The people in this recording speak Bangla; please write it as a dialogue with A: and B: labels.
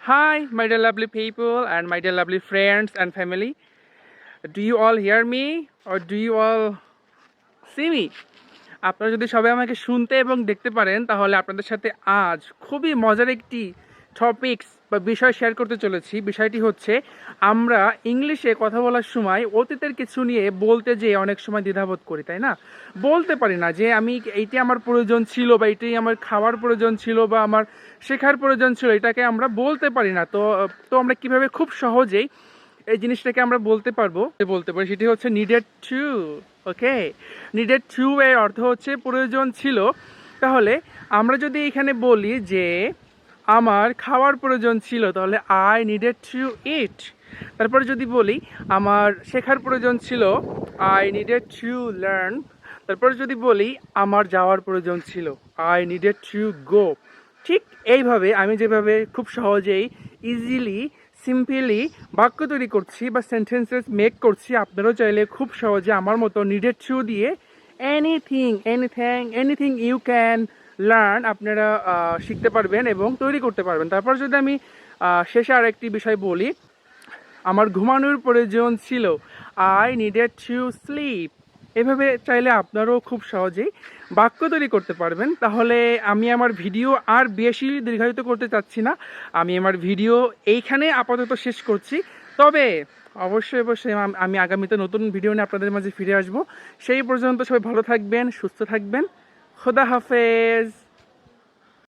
A: Hi, my dear lovely people and my dear lovely friends and family. Do you all hear me or do you all see me? আপনারা যদি সবাই আমাকে শুনতে এবং দেখতে পারেন তাহলে আপনাদের সাথে আজ খুবই মজার একটি টপিকস বা বিষয় শেয়ার করতে চলেছি। বিষয়টি হচ্ছে আমরা ইংলিশে কথা বলার সময় অতীতের কিছু নিয়ে বলতে যেয়ে অনেক সময় দ্বিধাবোধ করি, তাই না? বলতে পারি না যে আমি এইটি আমার প্রয়োজন ছিল বা এইটাই আমার খাওয়ার প্রয়োজন ছিল বা আমার শেখার প্রয়োজন ছিল, এটাকে আমরা বলতে পারি না। তো তো আমরা কিভাবে খুব সহজেই এই জিনিসটাকে আমরা বলতে পারি সেটি হচ্ছে needed to. Okay, needed to এর অর্থ হচ্ছে প্রয়োজন ছিল। তাহলে আমরা যদি এখানে বলি যে আমার খাওয়ার প্রয়োজন ছিল তাহলে আই নিডেড টু ইট। তারপরে যদি বলি আমার শেখার প্রয়োজন ছিল আই নিডেড টু লার্ন। তারপরে যদি বলি আমার যাওয়ার প্রয়োজন ছিল আই নিডেড টু গো। ঠিক এইভাবে আমি যেভাবে খুব সহজেই ইজিলি সিম্পলি বাক্য তৈরি করছি বা সেন্টেন্সেস মেক করছি, আপনারাও চাইলে খুব সহজে আমার মতো নিডেড টু দিয়ে এনিথিং ইউ ক্যান লার্ন আপনারা শিখতে পারবেন এবং তৈরি করতে পারবেন। তারপর যদি আমি শেষে আরেকটি বিষয় বলি, আমার ঘুমানোর প্রয়োজন ছিল আই নিডেড টু স্লিপ। এভাবে চাইলে আপনারাও খুব সহজেই বাক্য তৈরি করতে পারবেন। তাহলে আমি আমার ভিডিও আর বেশি দীর্ঘায়িত করতে চাচ্ছি না, আমি আমার ভিডিও এইখানে আপাতত শেষ করছি। তবে অবশ্যই আমি আগামীতে নতুন ভিডিও নিয়ে আপনাদের মাঝে ফিরে আসব। সেই পর্যন্ত সবাই ভালো থাকবেন, সুস্থ থাকবেন। খোদা হাফেজ।